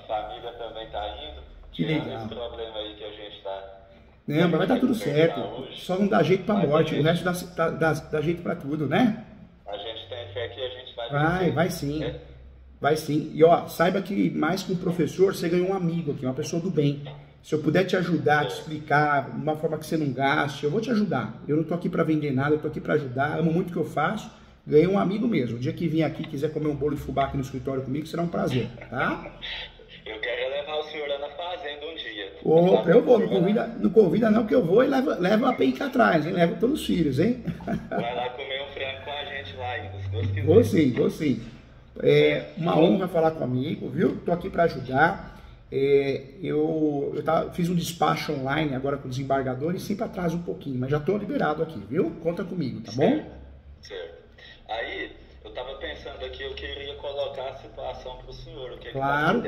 família também está indo. Que legal. Esse problema aí que a gente está... Não, mas vai dar tudo certo. Só não dá jeito pra morte, o resto dá jeito pra tudo, né? A gente tem fé que a gente vai... Vai sim. Vai sim. E ó, saiba que mais que um professor, você ganhou um amigo aqui, uma pessoa do bem. Se eu puder te ajudar, te explicar de uma forma que você não gaste, eu vou te ajudar. Eu não tô aqui para vender nada, eu tô aqui para ajudar. Amo muito o que eu faço. Ganhei um amigo mesmo. O dia que vir aqui, quiser comer um bolo de fubá aqui no escritório comigo, será um prazer, tá? Eu quero levar o senhor lá na fazenda um dia. Opa, eu vou. Não convida não, que eu vou e levo a penca atrás, hein? Levo todos os filhos, hein? Vai lá comer um frango com a gente lá ainda, se Deus quiser. Vou sim. É uma honra falar com o amigo, viu? Tô aqui para ajudar. Fiz um despacho online agora com o desembargador e sempre atraso um pouquinho, mas já estou liberado aqui, viu? Conta comigo, tá bom? Certo. Aí, eu estava pensando aqui, eu queria colocar a situação para o senhor. Claro.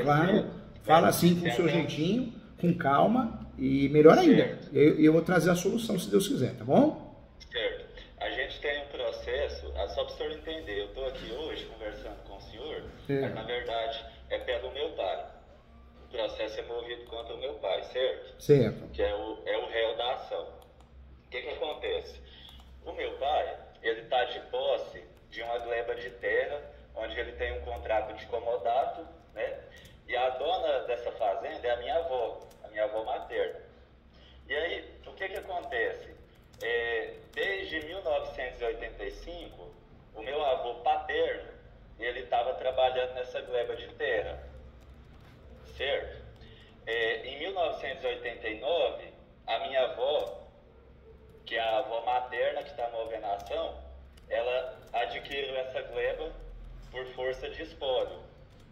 Fala assim com o seu jeitinho, com calma e melhor ainda. Eu vou trazer a solução se Deus quiser, tá bom? Certo. A gente tem um processo, só para o senhor entender, eu estou aqui hoje conversando com o senhor, mas na verdade é pelo meu pai. O processo é movido contra o meu pai, certo? Certo. Que é o réu da ação. O que acontece? O meu pai, ele está de posse de uma gleba de terra, onde ele tem um contrato de comodato, né? E a dona dessa fazenda é a minha avó materna. E aí, o que acontece? Desde 1985, o meu avô paterno, ele estava trabalhando nessa gleba de terra, certo? Em 1989, a minha avó, que é a avó materna que está movendo a ação, ela adquiriu essa gleba por força de espólio,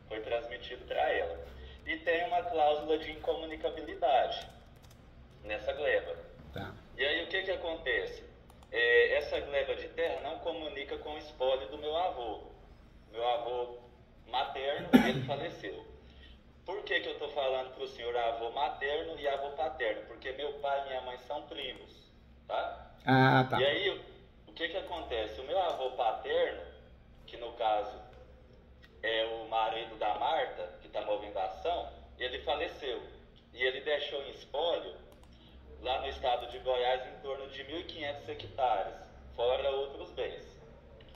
foi transmitido para ela. E tem uma cláusula de incomunicabilidade nessa gleba. Tá. E aí o que acontece? Essa gleba de terra não comunica com o espólio do meu avô. Meu avô materno, ele faleceu. Por que eu estou falando para o senhor avô materno e avô paterno? Porque meu pai e minha mãe são primos, tá? Ah, tá. E aí, o que acontece? O meu avô paterno, que no caso é o marido da Marta, que está movendo a ação, ele faleceu. E ele deixou em espólio, lá no estado de Goiás, em torno de 1.500 hectares, fora outros bens,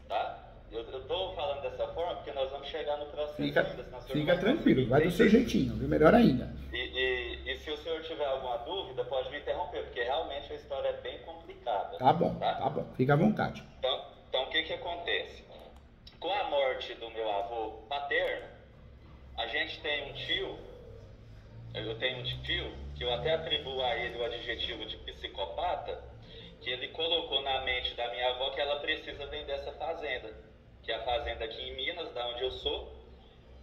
tá? Eu estou falando dessa forma porque nós vamos chegar no processo ainda. Fica tranquilo, vai do seu jeitinho, viu? Melhor ainda. E se o senhor tiver alguma dúvida, pode me interromper, porque realmente a história é bem complicada. Tá bom. Fica à vontade. Então o que acontece? Com a morte do meu avô paterno, a gente tem um tio, eu tenho um tio, que eu até atribuo a ele o adjetivo de psicopata, que ele colocou na mente da minha avó que ela precisa vender essa fazenda, que é a fazenda aqui em Minas, da onde eu sou,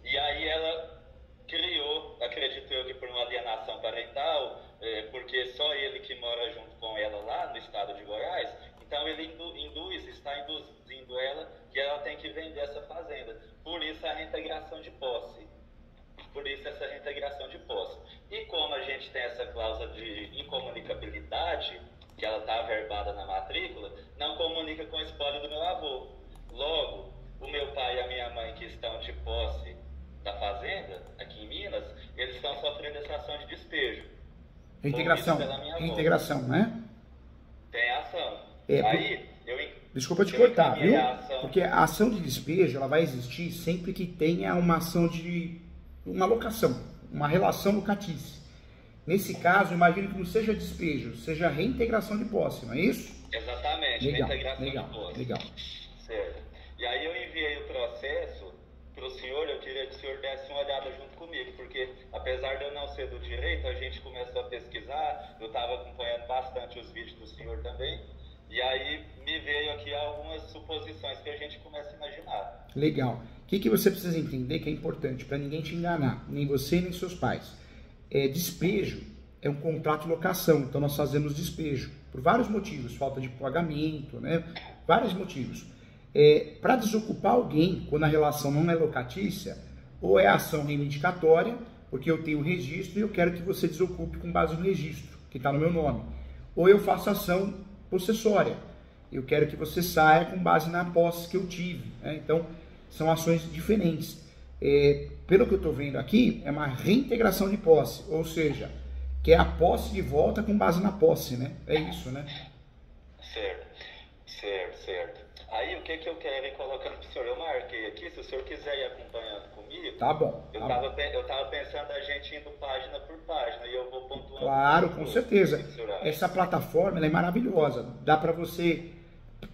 e aí ela criou, acredito eu que por uma alienação parental, porque só ele que mora junto com ela lá no estado de Goiás, então ele está induzindo ela que ela tem que vender essa fazenda. Por isso a reintegração de posse. E como a gente tem essa cláusula de incomunicabilidade, que ela está averbada na matrícula, não comunica com o espólio do meu avô. Logo, o meu pai e a minha mãe, que estão de posse da fazenda, aqui em Minas, eles estão sofrendo essa ação de despejo. Reintegração, né? Tem ação. Desculpa te cortar, viu? Porque a ação de despejo, ela vai existir sempre que tenha uma ação de uma locação, uma relação locatícia. Nesse caso, imagino que não seja despejo, seja reintegração de posse, não é isso? Exatamente, reintegração de posse. Legal. Certo. E aí eu enviei o processo para o senhor, eu queria que o senhor desse uma olhada junto comigo, porque apesar de eu não ser do direito, a gente começou a pesquisar, eu estava acompanhando bastante os vídeos do senhor também, e aí me veio aqui algumas suposições que a gente começa a imaginar. Legal. O que você precisa entender que é importante, para ninguém te enganar, nem você nem seus pais. Despejo é um contrato de locação, então nós fazemos despejo, por vários motivos, falta de pagamento, né? Vários motivos. Para desocupar alguém, quando a relação não é locatícia, ou é ação reivindicatória, porque eu tenho um registro e eu quero que você desocupe com base no registro, que está no meu nome. Ou eu faço ação possessória, eu quero que você saia com base na posse que eu tive, né? Então, são ações diferentes. Pelo que eu estou vendo aqui, é uma reintegração de posse, ou seja, que é a posse de volta com base na posse, né? É isso, né? Certo. Aí o que eu quero ir colocando pro senhor? Eu marquei aqui, se o senhor quiser ir acompanhando comigo. Tá bom. Eu tava pensando a gente indo página por página e eu vou pontuando. Claro, com certeza. Essa plataforma ela é maravilhosa. Dá para você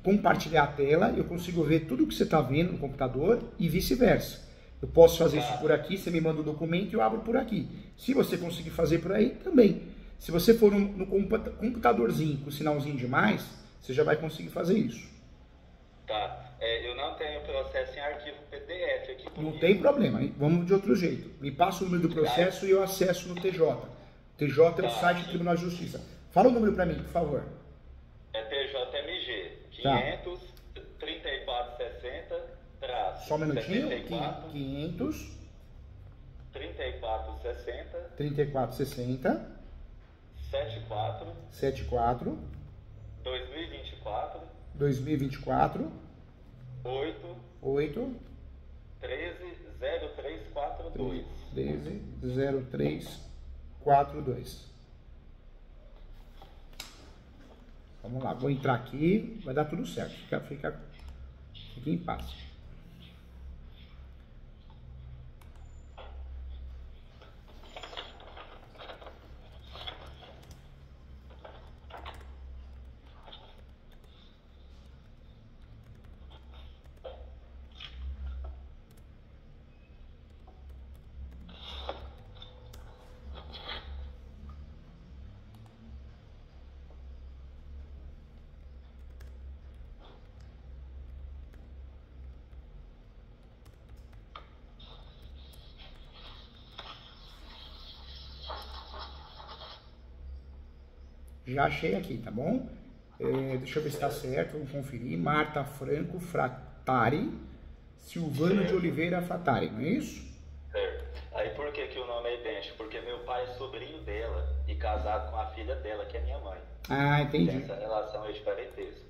compartilhar a tela, eu consigo ver tudo que você está vendo no computador e vice-versa. Eu posso fazer isso por aqui, você me manda o documento e eu abro por aqui. Se você conseguir fazer por aí, também. Se você for no computadorzinho com sinalzinho de mais, você já vai conseguir fazer isso. Tá. Eu não tenho processo em arquivo PDF aqui comigo. Não tem problema, hein? Vamos de outro jeito. Me passa o número do processo e eu acesso no TJ. TJ é o site do Tribunal de Justiça. Fala o número para mim, por favor. É TJMG 500 3460 Só um minutinho. 500 3460 3460 74 2024 8 130342. Vamos lá, vou entrar aqui, vai dar tudo certo. Fica em paz. Já achei aqui, tá bom? Deixa eu ver se está certo, vamos conferir. Marta Franco Fratari, Silvana de Oliveira Fratari, não é isso? Certo. Aí por que o nome é idêntico? Porque meu pai é sobrinho dela e casado com a filha dela, que é minha mãe. Ah, entendi. Tem essa relação aí de parentesco.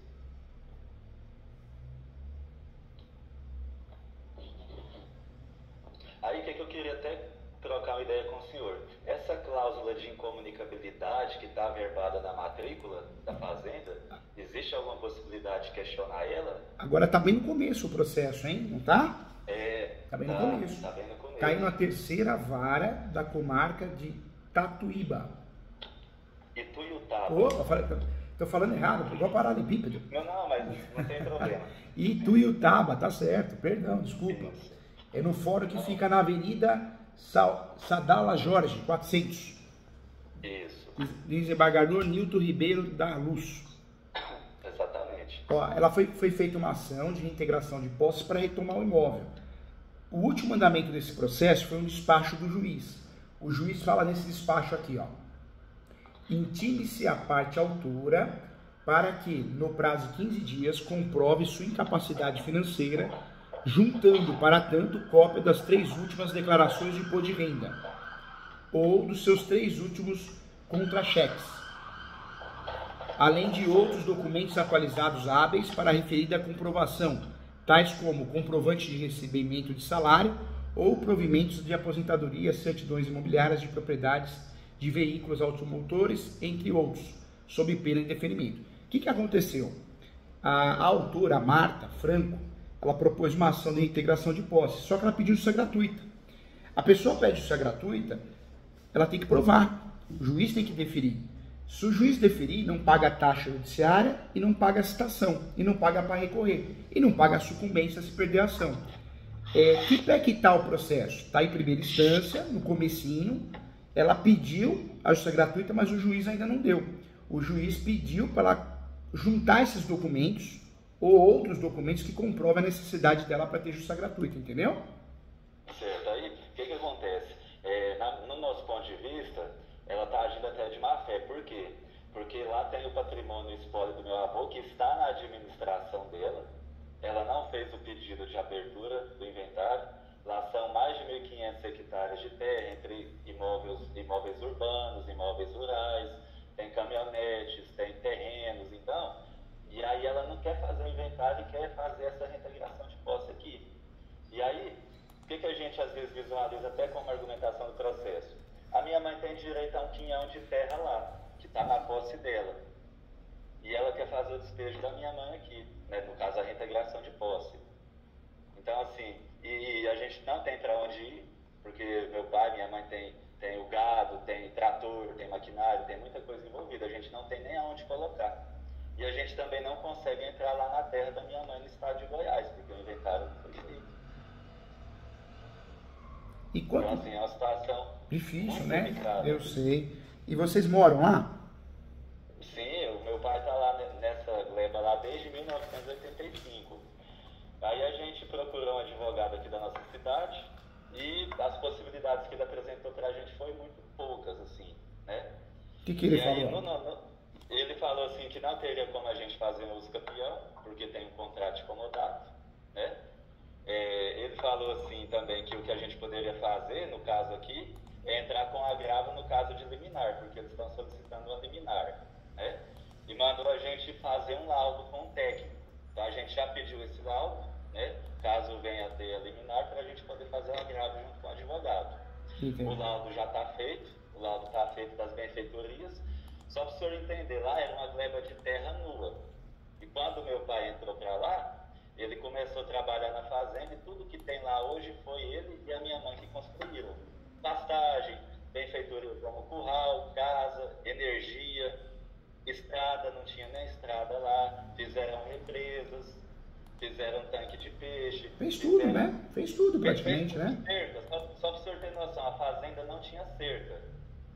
Aí o que eu queria até trocar uma ideia com o senhor. Essa cláusula de incomunicabilidade que está averbada na matrícula da fazenda, existe alguma possibilidade de questionar ela? Agora está bem no começo o processo, hein? Não está? Está bem no começo. Está bem no começo. Está indo na terceira vara da comarca de Tatuíba. Ituiutaba. Opa, estou falando errado, igual paralelepípedo. Não, mas não tem problema. Ituiutaba, tá certo, perdão, desculpa. Isso. É no fórum que fica na Avenida Sadala Jorge, 400. Isso. Desembargador Nilton Ribeiro da Luz. Exatamente. Ó, ela foi feita uma ação de reintegração de posses para retomar o imóvel. O último andamento desse processo foi um despacho do juiz. O juiz fala nesse despacho aqui, ó. Intime-se a parte autora para que, no prazo de 15 dias, comprove sua incapacidade financeira, juntando, para tanto, cópia das 3 últimas declarações de imposto de renda ou dos seus 3 últimos contra-cheques, além de outros documentos atualizados hábeis para a referida comprovação, tais como comprovante de recebimento de salário ou provimentos de aposentadoria, certidões imobiliárias de propriedades de veículos automotores, entre outros, sob pena de indeferimento. O que aconteceu? A autora, Marta Franco, ela propôs uma ação de reintegração de posse, só que ela pediu justiça gratuita. A pessoa pede justiça gratuita, ela tem que provar, o juiz tem que deferir. Se o juiz deferir, não paga a taxa judiciária e não paga a citação, e não paga para recorrer, e não paga a sucumbência se perder a ação. Que pé que está o processo? Está em primeira instância, no comecinho, ela pediu a justiça gratuita, mas o juiz ainda não deu. O juiz pediu para ela juntar esses documentos, ou outros documentos que comprovam a necessidade dela para ter justiça gratuita, entendeu? Certo. Aí, o que acontece? No nosso ponto de vista, ela está agindo até de má fé. Por quê? Porque lá tem o patrimônio e espólio do meu avô, que está na administração dela. Ela não fez o pedido de abertura do inventário. Lá são mais de 1.500 hectares de terra, entre imóveis urbanos, imóveis rurais, tem caminhonetes, tem terrenos, então... E aí ela não quer fazer o inventário e quer fazer essa reintegração de posse aqui. E aí, o que a gente às vezes visualiza até como argumentação do processo. A minha mãe tem direito a um quinhão de terra lá, que está na posse dela. E ela quer fazer o despejo da minha mãe aqui, né? No caso, a reintegração de posse. Então, assim, e a gente não tem para onde ir, porque meu pai e minha mãe tem o gado, tem trator, tem maquinário, tem muita coisa envolvida. A gente não tem nem aonde colocar. E a gente também não consegue entrar lá na terra da minha mãe no estado de Goiás, porque o inventário não foi feito. E quanto... Então, assim, é uma situação difícil, muito né? delicada. Eu sei. E vocês moram lá? Sim, o meu pai está lá nessa gleba lá desde 1985. Aí a gente procurou um advogado aqui da nossa cidade e as possibilidades que ele apresentou para a gente foi muito poucas, assim, né? O que ele aí, falou? Ele falou assim que não teria como a gente fazer um uso campeão, porque tem um contrato de comodato, né? Ele falou assim também que o que a gente poderia fazer, no caso aqui, é entrar com agravo no caso de liminar, porque eles estão solicitando uma liminar, né? E mandou a gente fazer um laudo com o técnico. Então a gente já pediu esse laudo, né? Caso venha a ter a liminar, para a gente poder fazer um agravo junto com o advogado. Entendi. O laudo já está feito, o laudo está feito das benfeitorias. Só para o senhor entender, lá era uma gleba de terra nua. E quando meu pai entrou para lá, ele começou a trabalhar na fazenda e tudo que tem lá hoje foi ele e a minha mãe que construíram. Pastagem, benfeitorias como curral, casa, energia, estrada, não tinha nem estrada lá, fizeram represas, fizeram tanque de peixe. Fez tudo, né? Fez tudo praticamente, né? Cerca. Só para o senhor ter noção, a fazenda não tinha cerca.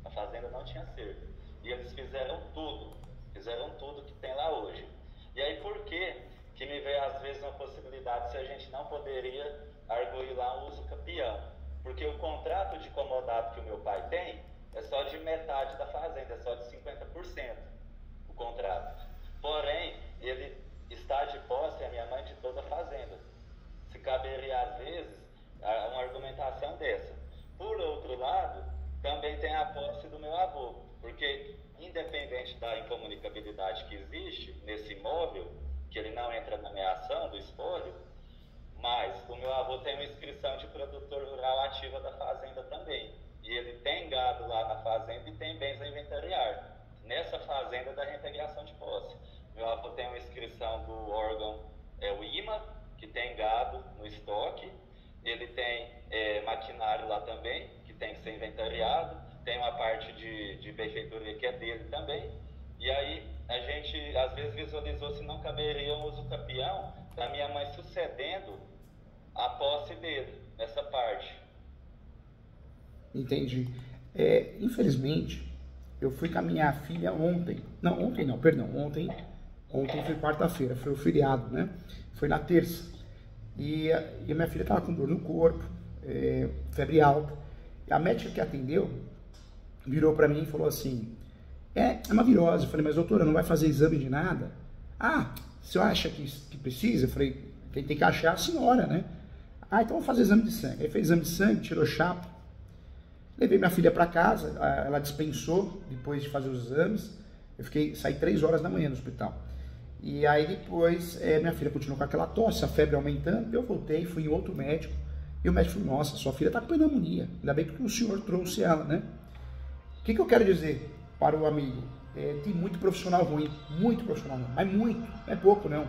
A fazenda não tinha cerca. E eles fizeram tudo que tem lá hoje. E aí por que me veio às vezes uma possibilidade se a gente não poderia arguir lá um uso campeão? Porque o contrato de comodato que o meu pai tem é só de metade da fazenda, é só de 50% o contrato. Porém, ele está de posse, a minha mãe, de toda a fazenda. Se caberia às vezes uma argumentação dessa. Por outro lado, também tem a posse do meu avô, porque independente da incomunicabilidade que existe nesse imóvel, que ele não entra na ameação do espólio, mas o meu avô tem uma inscrição de produtor rural ativa da fazenda também, e ele tem gado lá na fazenda e tem bens a inventariar, nessa fazenda da reintegração de posse. Meu avô tem uma inscrição do órgão, o IMA, que tem gado no estoque, ele tem maquinário lá também, que tem que ser inventariado, tem uma parte de benfeitoria que é dele também, e aí a gente às vezes visualizou se não caberia um uso campeão da minha mãe sucedendo a posse dele, nessa parte. Entendi. Infelizmente, eu fui com a minha filha ontem. Não, ontem não, perdão, ontem foi quarta-feira, foi o feriado, né? Foi na terça. E a minha filha estava com dor no corpo, febre alta. A médica que atendeu virou para mim e falou assim: é uma virose. Eu falei: mas doutora, não vai fazer exame de nada? Ah, o senhor acha que precisa? Eu falei: quem tem que achar é a senhora, né? Ah, então vou fazer exame de sangue. Aí fez exame de sangue, tirou chapa. Levei minha filha para casa, ela dispensou depois de fazer os exames. Saí 3 horas da manhã no hospital. E aí depois minha filha continuou com aquela tosse, a febre aumentando. Eu voltei, fui em outro médico. E o médico falou: nossa, sua filha está com pneumonia. Ainda bem que o senhor trouxe ela, né? O que eu quero dizer para o amigo? Tem muito profissional ruim, muito profissional ruim, mas muito, não é pouco não.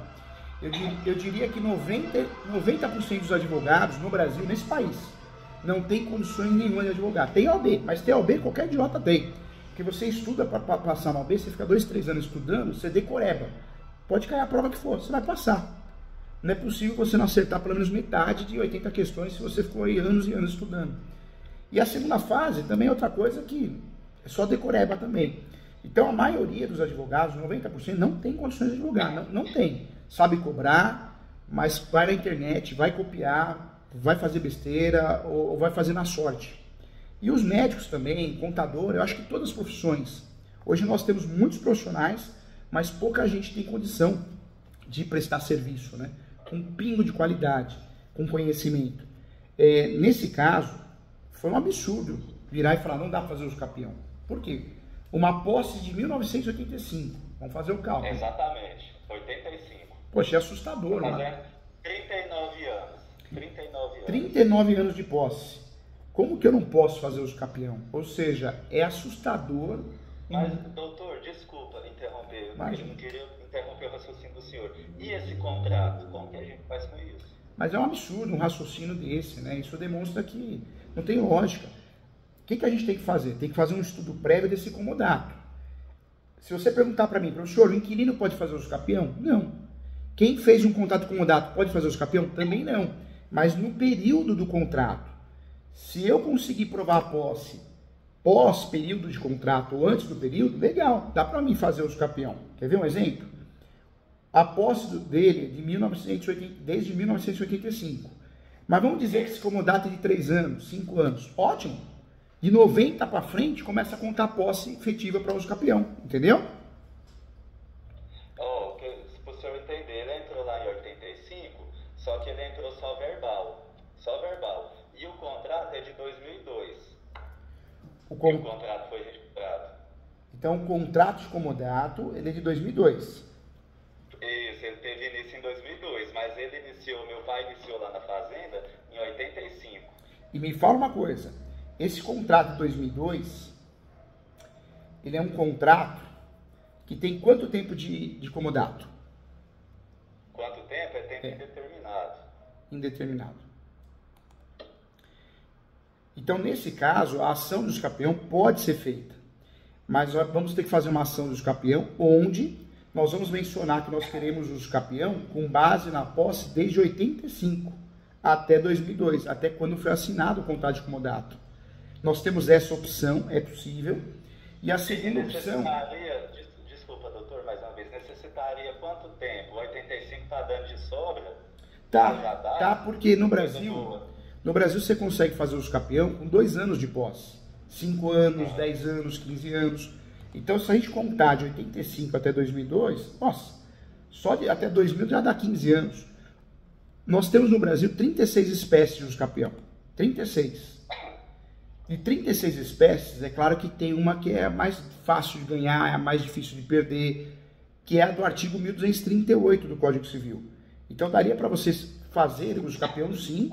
Eu diria que 90% dos advogados no Brasil, nesse país, não tem condições nenhuma de advogar. Tem OAB, mas tem OAB qualquer idiota tem. Porque você estuda para passar na OAB, você fica 2, 3 anos estudando, você decoreba. Pode cair a prova que for, você vai passar. Não é possível você não acertar pelo menos metade de 80 questões se você ficou aí anos e anos estudando. E a segunda fase também é outra coisa que é só decoreba também. Então a maioria dos advogados, 90%, não tem condições de advogar, não tem. Sabe cobrar, mas vai na internet, vai copiar, vai fazer besteira ou vai fazer na sorte. E os médicos também, contador, eu acho que todas as profissões. Hoje nós temos muitos profissionais, mas pouca gente tem condição de prestar serviço, né? Com um pingo de qualidade, com conhecimento. Nesse caso, foi um absurdo virar e falar: não dá para fazer uso campeão. Por quê? Uma posse de 1985. Vamos fazer o cálculo. Exatamente, 85. Poxa, é assustador, Tá né? fazendo 39 anos. 39 anos. 39 anos de posse. Como que eu não posso fazer uso capião? Ou seja, é assustador. Mas, doutor, desculpa interromper, eu não queria interromper o raciocínio do senhor. E esse contrato, como que a gente faz com isso? Mas é um absurdo um raciocínio desse, né? Isso demonstra que não tem lógica. O que a gente tem que fazer? Tem que fazer um estudo prévio desse comodato. Se você perguntar para mim, professor, o inquilino pode fazer uso capião? Não. Quem fez um contrato comodato pode fazer uso capião? Também não. Mas no período do contrato, se eu conseguir provar a posse pós-período de contrato ou antes do período, legal, dá para mim fazer uso capião. Quer ver um exemplo? A posse dele é desde 1985. Mas vamos dizer que esse comodato é de 3 anos, 5 anos. Ótimo. De 90 para frente, começa a contar a posse efetiva para uso capião. Entendeu? Oh, para o senhor entender, ele entrou lá em 85, só que ele entrou só verbal. Só verbal. E o contrato é de 2002. E o contrato foi registrado. Então, o contrato de comodato, ele é de 2002. Isso, ele teve início em 2002, mas meu pai iniciou lá na fazenda em 85. E me fala uma coisa, esse contrato de 2002, ele é um contrato que tem quanto tempo de comodato? Quanto tempo? É tempo indeterminado. Indeterminado. Então, nesse caso, a ação de uso capião pode ser feita. Mas vamos ter que fazer uma ação de uso capião onde nós vamos mencionar que nós queremos uso capião com base na posse desde 85 até 2002, até quando foi assinado o contrato de comodato. Nós temos essa opção, é possível. E a segunda opção... Desculpa, doutor, mais uma vez, necessitaria quanto tempo? 85 está dando de sobra? Tá, porque no Brasil você consegue fazer uso capião com 2 anos de posse. 5 anos, 10 anos, 15 anos. Então, se a gente contar de 85 até 2002, nossa, só até 2000 já dá 15 anos. Nós temos no Brasil 36 espécies de uso capião. 36. De 36 espécies, é claro que tem uma que é mais fácil de ganhar, é a mais difícil de perder, que é a do artigo 1238 do Código Civil. Então, daria para vocês fazerem uso capião, sim,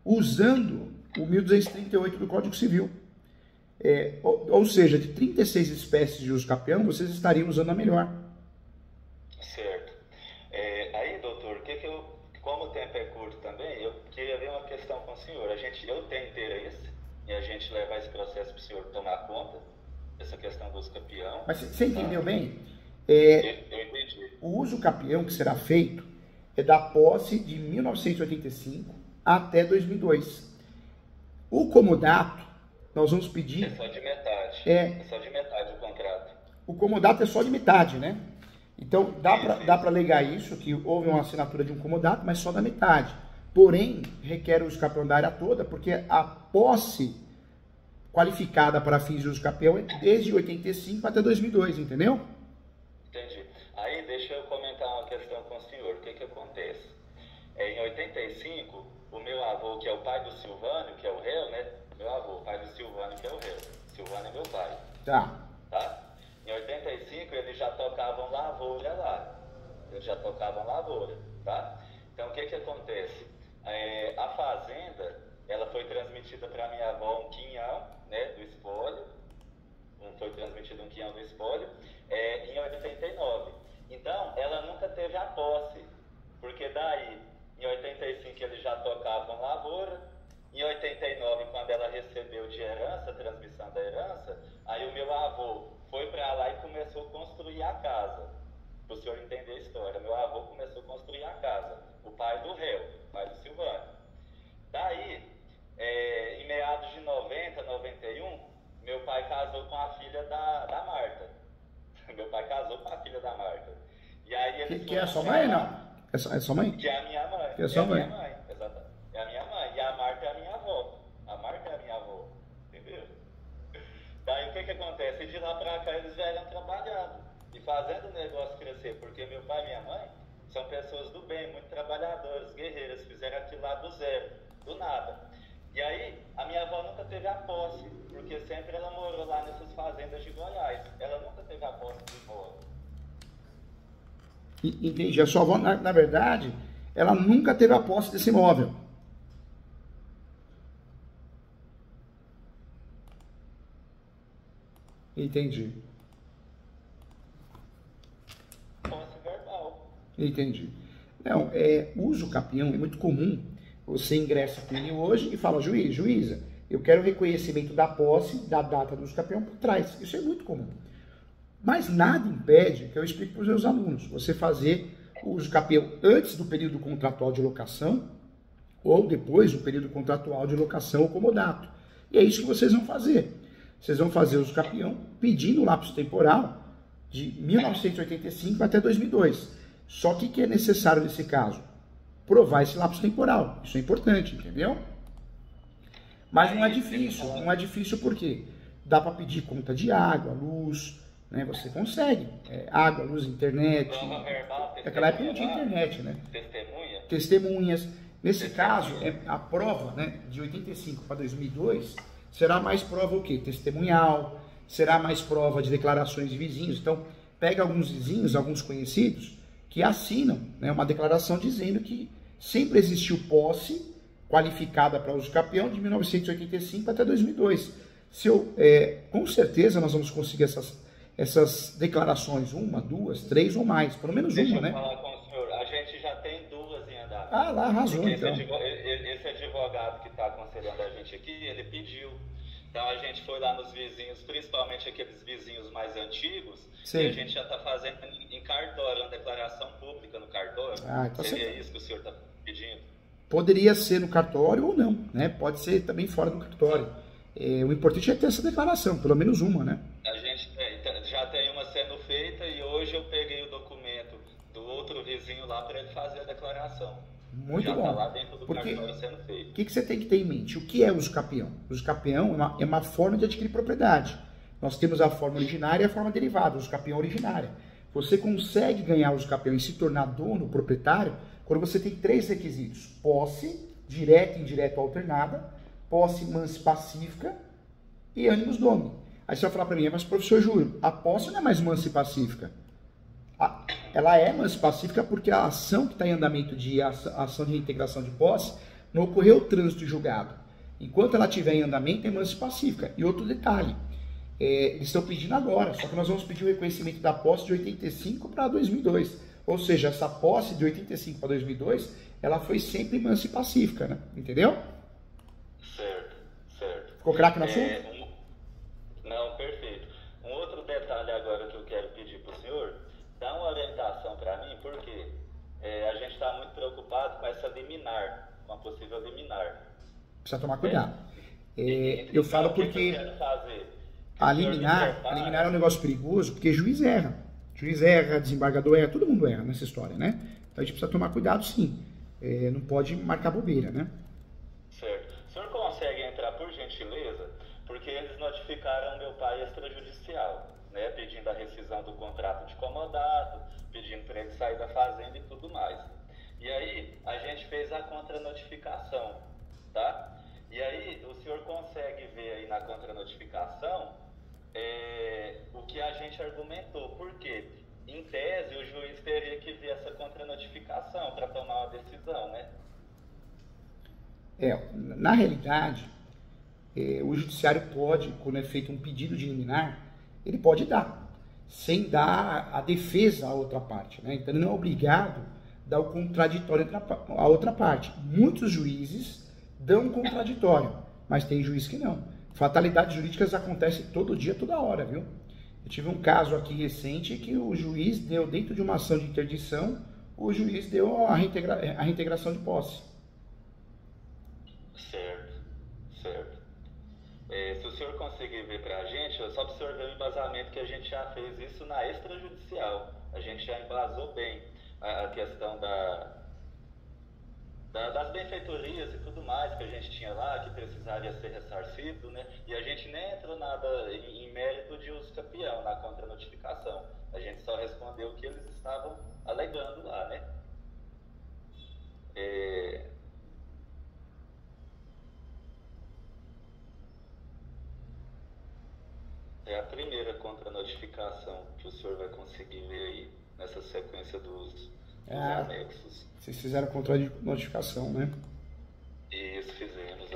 usando o 1238 do Código Civil. Ou seja, de 36 espécies de uso capião, vocês estariam usando a melhor. Certo. Aí, doutor, como o tempo é curto também, eu queria ver uma questão com o senhor. Eu tenho interesse em a gente levar esse processo para o senhor tomar conta, essa questão do uso capião. Mas você entendeu bem? Eu entendi. O uso capião que será feito é da posse de 1985 até 2002. O comodato, nós vamos pedir... É só de metade. É só de metade o contrato. O comodato é só de metade, né? Então, dá para alegar isso, que houve uma assinatura de um comodato, mas só da metade. Porém, requer o uso capião da área toda, porque a posse qualificada para fins de uso capião é desde 85 até 2002, entendeu? Entendi. Aí, deixa eu comentar uma questão com o senhor. O que acontece? Em 85, o meu avô, que é o pai do Silvânio, que é o réu, né? Meu avô, pai do Silvânio, que é o réu. Silvânio é meu pai. Tá? Em 85, eles já tocavam lavoura lá. Tá? Então, o que acontece? A fazenda, ela foi transmitida para minha avó um quinhão, né, do espólio. Foi transmitido um quinhão do espólio em 89. Então, ela nunca teve a posse, porque daí, em 85, eles já tocavam lavoura. Em 89, quando ela recebeu de herança, a transmissão da herança, aí o meu avô foi para lá e começou a construir a casa. Para o senhor entender a história, meu avô começou a construir a casa, o pai do réu, o pai do Silvânio. Daí, em meados de 90, 91, meu pai casou com a filha da Marta. Meu pai casou com a filha da Marta. E aí eles que é a sua mãe, não? É sua mãe? Que é a minha mãe. Que é a sua mãe? É a minha mãe, exatamente. É a minha mãe. E a Marta é a minha avó. A Marta é a minha avó. Entendeu? Daí o que acontece? De lá pra cá eles vieram trabalhando e fazendo o negócio crescer. Porque meu pai e minha mãe são pessoas do bem, muito trabalhadoras, guerreiras. Fizeram aquilo lá do zero, do nada. E aí a minha avó nunca teve a posse, porque sempre ela morou lá nessas fazendas de Goiás. Ela nunca teve a posse de imóvel. Entendi. A sua avó, na verdade, ela nunca teve a posse desse imóvel. Entendi. Posse verbal. Entendi. Não, uso capião é muito comum. Você ingressa com ele hoje e fala, juiz, juíza, eu quero reconhecimento da posse, da data do uso capião por trás. Isso é muito comum. Mas nada impede, que eu explico para os meus alunos, você fazer o uso capião antes do período contratual de locação ou depois do período contratual de locação ou comodato. E é isso que vocês vão fazer. Vocês vão fazer o uso capião pedindo o lapso temporal de 1985 até 2002. Só que o que é necessário nesse caso? Provar esse lapso temporal. Isso é importante, entendeu? Mas não é difícil porque dá para pedir conta de água, luz, né? Você consegue. Água, luz, internet. Naquela época não tinha internet, né? Testemunhas. Nesse caso, a prova, né, de 85 para 2002 será mais prova o quê? Testemunhal, será mais prova de declarações de vizinhos. Então, pega alguns vizinhos, alguns conhecidos, que assinam, né, uma declaração dizendo que sempre existiu posse qualificada para uso capião de 1985 até 2002. Com certeza nós vamos conseguir essas declarações, 1, 2, 3 ou mais, pelo menos uma, né? Deixa eu falar com o senhor, a gente já tem 2 em andamento. Ah, lá, arrasou, porque então. Esse advogado que está aconselhando a gente aqui, ele pediu. Então a gente foi lá nos vizinhos, principalmente aqueles vizinhos mais antigos, Sim. E a gente já está fazendo em cartório, uma declaração pública no cartório. Então seria isso que o senhor está pedindo? Poderia ser no cartório ou não, né? Pode ser também fora do cartório. O importante é ter essa declaração, pelo menos uma, né? A gente já tem uma sendo feita e hoje eu peguei o documento do outro vizinho lá para ele fazer a declaração. Muito já bom. Está lá dentro do cartório sendo feito. O que você tem que ter em mente? O que é uso capião? Uso capião é uma forma de adquirir propriedade. Nós temos a forma originária e a forma derivada, uso capião originária. Você consegue ganhar uso capião e se tornar dono, proprietário, quando você tem 3 requisitos. Posse, direta, indireta ou alternada, posse mansa e pacífica e ânimos domini. Aí você vai falar para mim, mas professor Júlio, a posse não é mais mansa e pacífica. Ela é mansa e pacífica porque a ação que está em andamento de ação de reintegração de posse não ocorreu o trânsito julgado. Enquanto ela estiver em andamento, é mansa e pacífica. E outro detalhe, eles estão pedindo agora, só que nós vamos pedir o reconhecimento da posse de 85 para 2002. Ou seja, essa posse de 85 para 2002, ela foi sempre mansa e pacífica, né? Entendeu? Certo. Ficou craque no assunto? Não, perfeito. Um outro detalhe agora que eu quero pedir para o senhor, dá uma orientação para mim, porque a gente está muito preocupado com essa liminar, com a possível liminar. Precisa tomar cuidado. Eu falo porque a liminar é um negócio perigoso, porque juiz erra. Juiz erra, desembargador erra, todo mundo erra nessa história, né? Então a gente precisa tomar cuidado, sim. Não pode marcar bobeira, né? Certo. O senhor consegue entrar, por gentileza, porque eles notificaram meu pai extrajudicial, né? Pedindo a rescisão do contrato de comodato, pedindo para ele sair da fazenda e tudo mais. E aí, a gente fez a contranotificação, tá? E aí, o senhor consegue ver aí na contranotificação o que a gente argumentou. Por quê? Em tese, o juiz teria que ver essa contranotificação para tomar uma decisão, né? Na realidade, o judiciário pode, quando é feito um pedido de liminar, ele pode dar, sem dar a defesa à outra parte, né? Então ele não é obrigado a dar o contraditório à outra parte. Muitos juízes dão um contraditório, mas tem juiz que não. Fatalidades jurídicas acontecem todo dia, toda hora, viu? Eu tive um caso aqui recente que o juiz deu, dentro de uma ação de interdição, o juiz deu a reintegração de posse. Certo. Se o senhor conseguir ver para a gente, só para o senhor ver o embasamento que a gente já fez isso na extrajudicial. A gente já embasou bem a questão das benfeitorias e tudo mais que a gente tinha lá, que precisaria ser ressarcido, né? E a gente nem entrou nada em mérito de uso capião na contranotificação. A gente só respondeu o que eles estavam alegando lá, né? É a primeira contranotificação que o senhor vai conseguir ver aí, nessa sequência dos anexos. Vocês fizeram contranotificação, né? Isso, fizemos.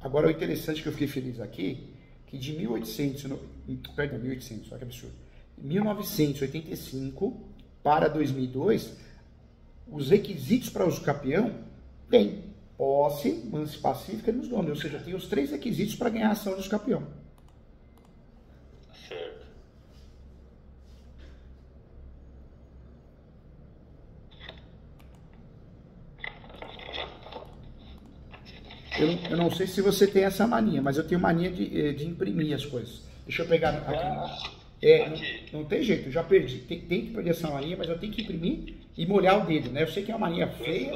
Agora, o interessante que eu fiquei feliz aqui, que de 1800, olha que absurdo, 1985 para 2002, os requisitos para uso campeão tem posse, manse pacífica e nos donos, ou seja, tem os 3 requisitos para ganhar a ação de uso campeão. Certo. Eu não sei se você tem essa mania, mas eu tenho mania de imprimir as coisas. Deixa eu pegar aqui. Não tem jeito, eu já perdi. Tem que perder essa mania, mas eu tenho que imprimir e molhar o dedo, né? Eu sei que é uma mania feia,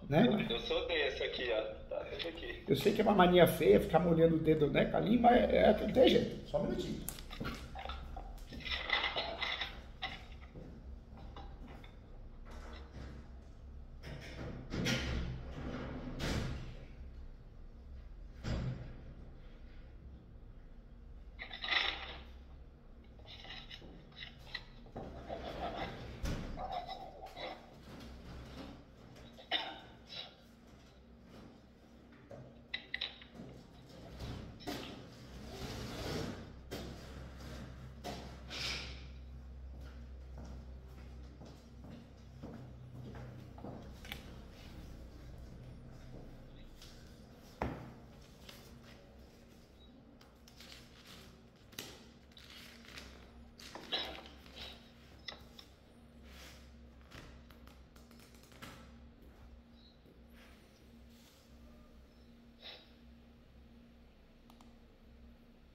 né? Eu sou desse aqui, ó. Tá vendo aqui? Eu sei que é uma mania feia ficar molhando o dedo, né, com a língua, mas não tem jeito. Só um minutinho.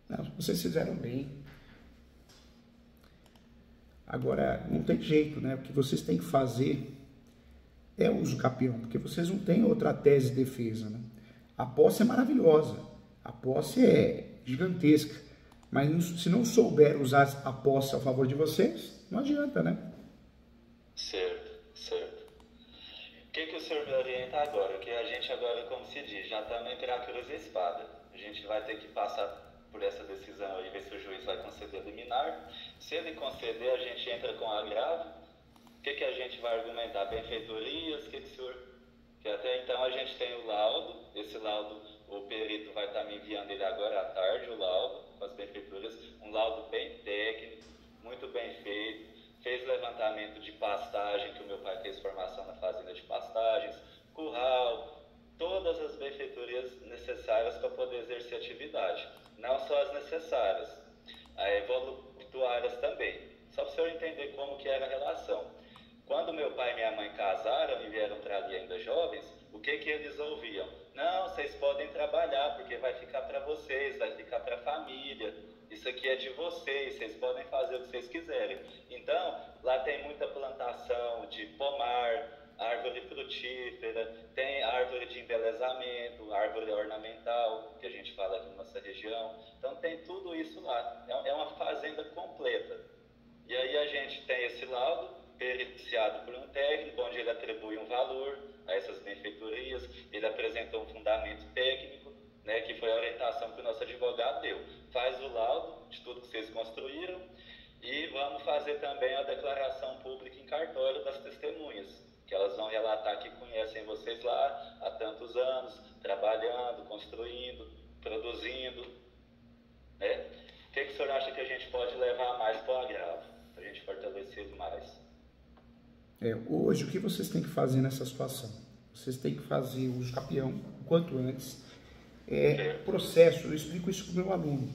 Não, vocês fizeram bem. Agora, não tem jeito, né? O que vocês têm que fazer é uso campeão, porque vocês não têm outra tese de defesa, né? A posse é maravilhosa, a posse é gigantesca, mas se não souber usar a posse a favor de vocês, não adianta, né? Certo, certo. O que o senhor me orienta agora? Que a gente agora, como se diz, já estamos entre a cruz e a espada. A gente vai ter que passar por essa decisão aí, ver se o juiz vai conceder liminar. Se ele conceder, a gente entra com agravo. O que a gente vai argumentar? Benfeitorias? O senhor... Que até então a gente tem o laudo. Esse laudo, o perito vai estar me enviando ele agora à tarde, o laudo, com as benfeitorias. Um laudo bem técnico, muito bem feito. Fez levantamento de pastagem, que o meu pai fez formação na fazenda de pastagens, curral, todas as benfeitorias necessárias para poder exercer atividade. Não só as necessárias, voluptuárias também. Só para o senhor entender como que era a relação. Quando meu pai e minha mãe casaram e vieram para ali ainda jovens, o que eles ouviam? Não, vocês podem trabalhar, porque vai ficar para vocês, vai ficar para a família. Isso aqui é de vocês podem fazer o que vocês quiserem. Então, lá tem muita plantação de pomar, árvore frutífera, tem árvore de embelezamento, árvore ornamental, que a gente fala aqui na nossa região. Então tem tudo isso lá. É uma fazenda completa. E aí a gente tem esse laudo, periciado por um técnico, onde ele atribui um valor a essas benfeitorias, ele apresentou um fundamento técnico, né, que foi a orientação que o nosso advogado deu. Faz o laudo de tudo que vocês construíram e vamos fazer também a declaração pública em cartório das testemunhas, que elas vão relatar que conhecem vocês lá há tantos anos, trabalhando, construindo, produzindo, né? O que o senhor acha que a gente pode levar mais para o agravo, para a gente fortalecer mais? Hoje, o que vocês têm que fazer nessa situação? Vocês têm que fazer o uso campeão o quanto antes. Processo, eu explico isso para o meu aluno.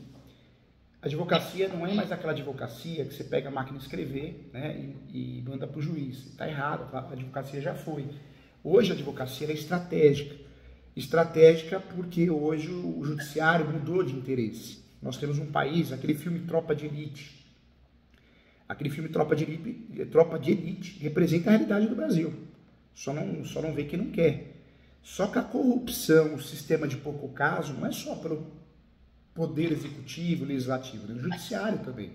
A advocacia não é mais aquela advocacia que você pega a máquina de escrever, né, e manda para o juiz. Está errado, a advocacia já foi. Hoje a advocacia é estratégica. Estratégica porque hoje o judiciário mudou de interesse. Nós temos um país, aquele filme Tropa de Elite. Aquele filme Tropa de Elite representa a realidade do Brasil. Só não vê quem não quer. Só que a corrupção, o sistema de pouco caso, não é só pelo poder executivo, legislativo, no judiciário também.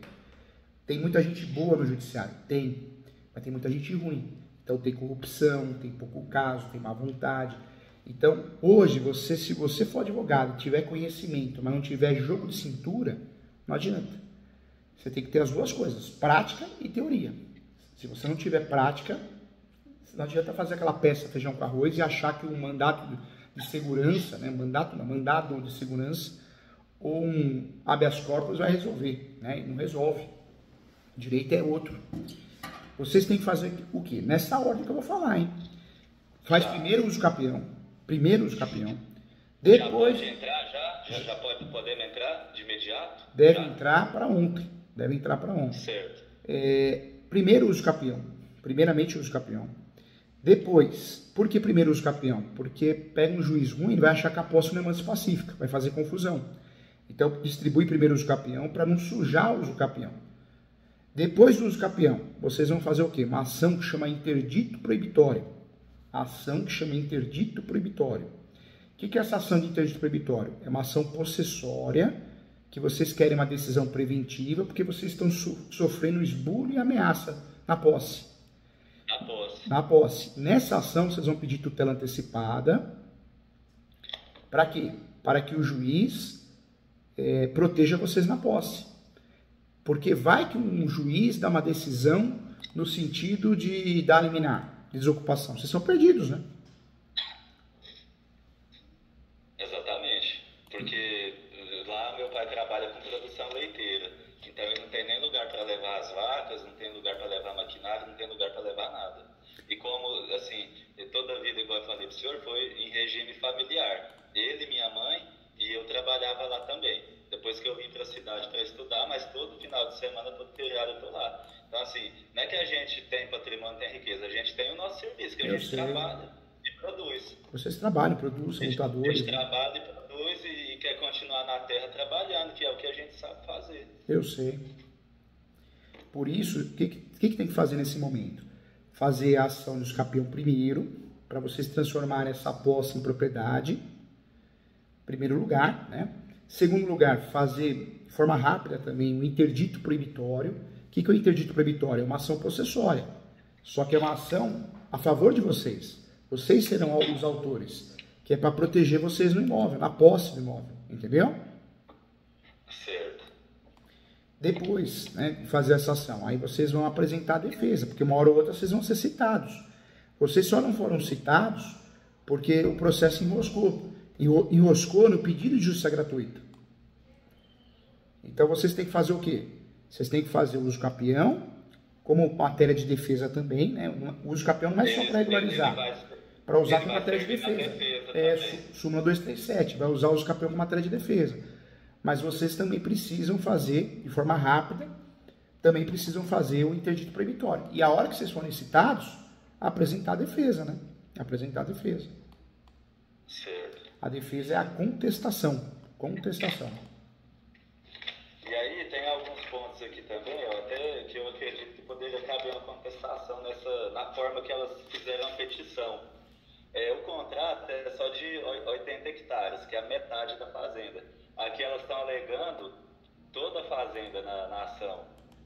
Tem muita gente boa no judiciário? Tem. Mas tem muita gente ruim. Então tem corrupção, tem pouco caso, tem má vontade. Então, hoje, se você for advogado, tiver conhecimento, mas não tiver jogo de cintura, não adianta. Você tem que ter as duas coisas, prática e teoria. Se você não tiver prática, não adianta fazer aquela peça feijão com arroz e achar que o mandato de segurança, né? Mandado de segurança, ou um habeas corpus vai resolver, né? E não resolve. O direito é outro. Vocês têm que fazer o quê? Nessa ordem que eu vou falar, hein? Faz primeiro uso capião. Depois... Já pode entrar, já podemos entrar de imediato? Deve entrar para ontem. Certo. Primeiro uso capião. Primeiramente uso capião. Depois, por que primeiro uso capião? Porque pega um juiz ruim, ele vai achar que a posse não é mansa pacífica, vai fazer confusão. Então, distribui primeiro o uso capião para não sujar o uso capião. Depois do uso capião, vocês vão fazer o quê? Uma ação que chama interdito proibitório. O que é essa ação de interdito proibitório? É uma ação possessória, que vocês querem uma decisão preventiva, porque vocês estão sofrendo esbulho e ameaça na posse. Na posse. Nessa ação, vocês vão pedir tutela antecipada. Para quê? Para que o juiz proteja vocês na posse. Porque vai que um juiz dá uma decisão no sentido de dar liminar, de desocupação. Vocês são perdidos, né? Exatamente. Porque lá meu pai trabalha com produção leiteira. Então ele não tem nem lugar para levar as vacas, não tem lugar para levar maquinário, não tem lugar para levar nada. E como, assim, toda a vida, igual eu falei para o senhor, foi em regime familiar. Ele, minha mãe e eu trabalhava lá também. Depois que eu vim para a cidade para estudar, mas todo final de semana, todo feriado eu estou lá. Então, assim, não é que a gente tem patrimônio, tem riqueza, a gente tem o nosso serviço, que a gente trabalha e produz. Vocês trabalham, produzem, lutadores. A gente trabalha e produz e quer continuar na terra trabalhando, que é o que a gente sabe fazer. Eu sei. Por isso, o que tem que fazer nesse momento? Fazer a ação de uso capião primeiro, para vocês transformarem essa posse em propriedade. Primeiro lugar, né? Segundo lugar, fazer de forma rápida também o interdito proibitório. O que é o interdito proibitório? É uma ação possessória. Só que é uma ação a favor de vocês. Vocês serão os autores. Que é para proteger vocês no imóvel, na posse do imóvel. Entendeu? Certo. Depois, né, de fazer essa ação, aí vocês vão apresentar a defesa, porque uma hora ou outra vocês vão ser citados. Vocês só não foram citados porque o processo enroscou. Enroscou no pedido de justiça gratuita. Então vocês têm que fazer o quê? Vocês têm que fazer o uso capião, como matéria de defesa também, né? O uso capião não é só para regularizar, para usar como matéria de defesa. Súmula 237, vai usar o uso capião como matéria de defesa. Mas vocês também precisam fazer, de forma rápida, também precisam fazer o interdito proibitório. E a hora que vocês forem citados, apresentar a defesa, né? Apresentar a defesa. Certo. A defesa é a contestação. E aí tem alguns pontos aqui também, até que eu acredito que poderia caber uma contestação na forma que elas fizeram a petição. O contrato é só de 80 hectares, que é a metade da fazenda. Aqui elas estão alegando toda a fazenda na ação.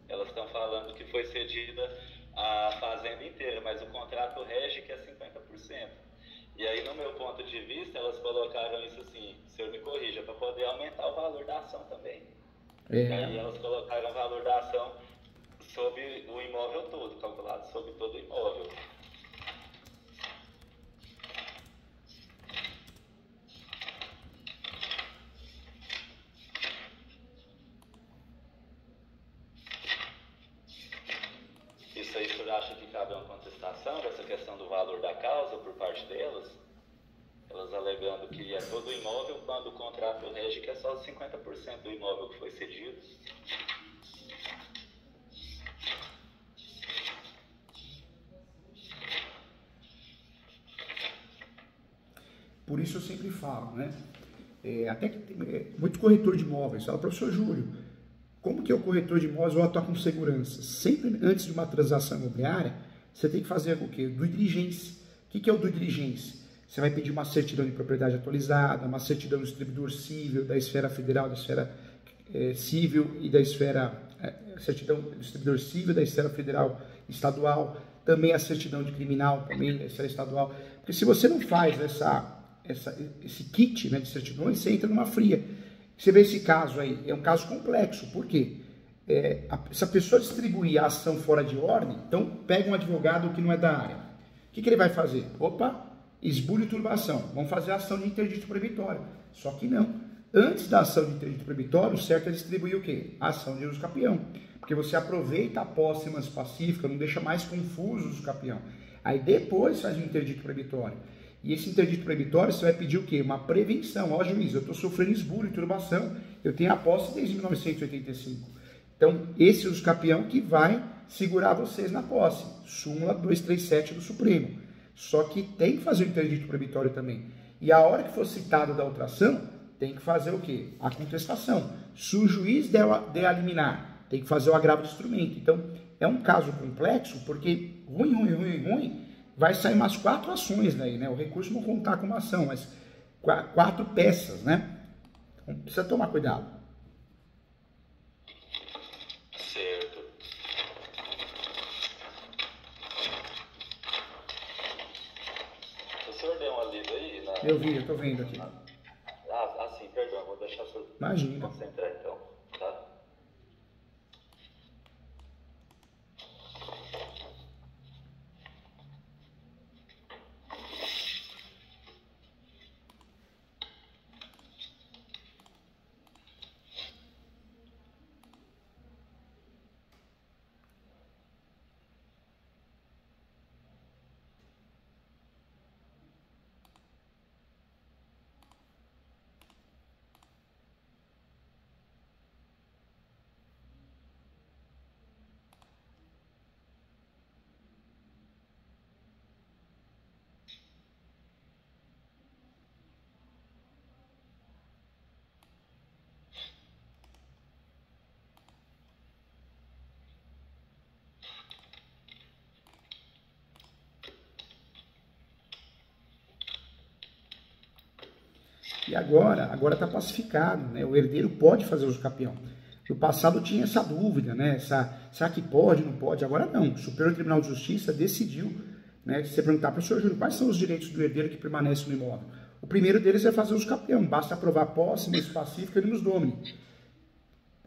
Elas estão falando que foi cedida a fazenda inteira, mas o contrato rege que é 50%. E aí, no meu ponto de vista, elas colocaram isso assim, o senhor me corrija, para poder aumentar o valor da ação também. Aí elas colocaram o valor da ação sobre o imóvel todo, calculado sobre todo o imóvel. Isso aí, o senhor acha que cabe uma contestação dessa questão do valor da causa por parte delas? Elas alegando que é todo o imóvel, quando o contrato rege que é só 50% do imóvel que foi cedido. Por isso eu sempre falo, né? Até que muito corretor de imóveis fala, professor Júlio, como que é o corretor de imóveis vai atuar com segurança? Sempre antes de uma transação imobiliária, você tem que fazer o quê? Due diligence. O que é o due diligence? Você vai pedir uma certidão de propriedade atualizada, uma certidão do distribuidor civil da esfera federal, da esfera civil e da esfera certidão do distribuidor civil da esfera federal estadual, também a certidão de criminal, também da esfera estadual. Porque se você não faz esse kit, né, de certidões, você entra numa fria. Você vê esse caso aí, é um caso complexo. Por quê? Se a pessoa distribuir a ação fora de ordem, então pega um advogado que não é da área. O que ele vai fazer? Opa, esbulho e turbação. Vamos fazer a ação de interdito proibitório. Só que não. Antes da ação de interdito proibitório, o certo é distribuir o quê? A ação de uso capião. Porque você aproveita a posse pacífica, não deixa mais confuso o uso capião. Aí depois faz o interdito proibitório. E esse interdito proibitório você vai pedir o quê? Uma prevenção. Ó, juiz, eu estou sofrendo esbulho e turbação. Eu tenho a posse desde 1985. Então, esse uso capião que vai segurar vocês na posse. Súmula 237 do Supremo. Só que tem que fazer o interdito proibitório também. E a hora que for citado da outra ação, tem que fazer o quê? A contestação. Se o juiz der a liminar, tem que fazer o agravo de instrumento. Então, é um caso complexo, porque ruim, vai sair umas 4 ações daí, né? O recurso não contar com uma ação, mas 4 peças, né? Então, precisa tomar cuidado. Certo. O senhor deu uma lida aí? Eu vi, eu tô vendo aqui. Sim, perdão, vou deixar o senhor Imagina. concentrar então, tá? E agora está pacificado, né? O herdeiro pode fazer uso capião. No passado tinha essa dúvida, né? Será que pode, não pode? Agora não. O Superior Tribunal de Justiça decidiu, né? Se você perguntar para o senhor Júlio, quais são os direitos do herdeiro que permanecem no imóvel? O primeiro deles é fazer uso capião. Basta aprovar a posse, mens pacífica e nos domini.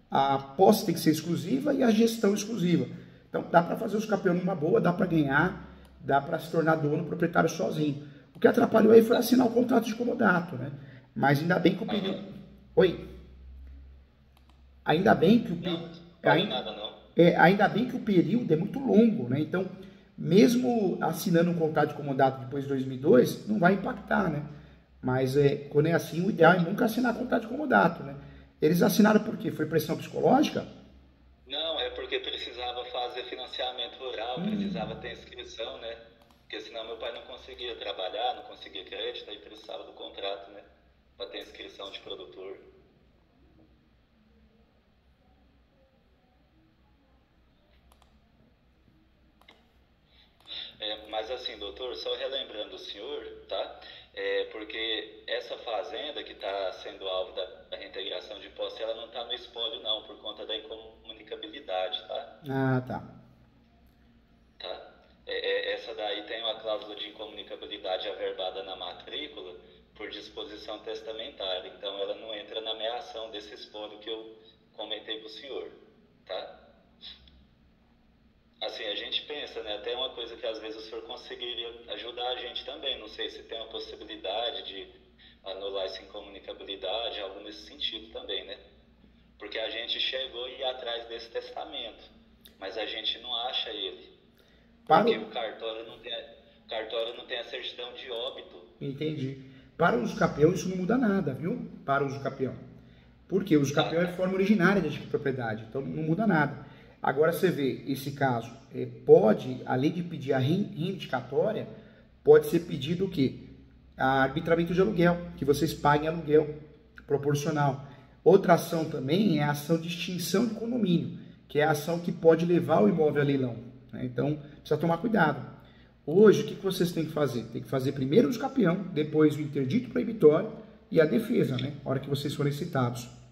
A posse tem que ser exclusiva e a gestão exclusiva. Então dá para fazer uso capião numa boa, dá para ganhar, dá para se tornar dono, proprietário sozinho. O que atrapalhou aí foi assinar o contrato de comodato, né? Mas ainda bem que o período... Oi? Ainda bem que o período... Ainda bem que o período é muito longo, né? Então, mesmo assinando um contrato de comodato depois de 2002, não vai impactar, né? Mas quando é assim, o ideal é nunca assinar contrato de comodato, né? Eles assinaram por quê? Foi pressão psicológica? Não, é porque precisava fazer financiamento rural, precisava ter inscrição, né? Porque senão meu pai não conseguia trabalhar, não conseguia crédito, aí precisava do contrato, né? Para ter inscrição de produtor. Mas assim, doutor, só relembrando o senhor, tá? Porque essa fazenda que está sendo alvo da reintegração de posse, ela não está no espólio não, por conta da incomunicabilidade, tá? Ah, tá. Tá? Essa daí tem uma cláusula de incomunicabilidade averbada na matrícula por disposição testamentária, então ela não entra na ameação desse espólio que eu comentei para o senhor, tá? Assim, a gente pensa, né, até uma coisa que às vezes o senhor conseguiria ajudar a gente também, não sei se tem uma possibilidade de anular essa incomunicabilidade, algo nesse sentido também, né? Porque a gente chegou a ir atrás desse testamento, mas a gente não acha ele, porque o cartório não tem a certidão de óbito. Entendi. Para o uso capião isso não muda nada, viu? Para o uso capião. Por quê? O uso capião é forma originária de propriedade, então não muda nada. Agora você vê, esse caso, pode, além de pedir a reivindicatória, pode ser pedido o quê? A arbitramento de aluguel, que vocês paguem aluguel proporcional. Outra ação também é a ação de extinção de condomínio, que é a ação que pode levar o imóvel a leilão, né? Então, precisa tomar cuidado. Hoje, o que vocês têm que fazer? Tem que fazer primeiro o uso capião, depois o interdito proibitório e a defesa, né? Na hora que vocês forem citados.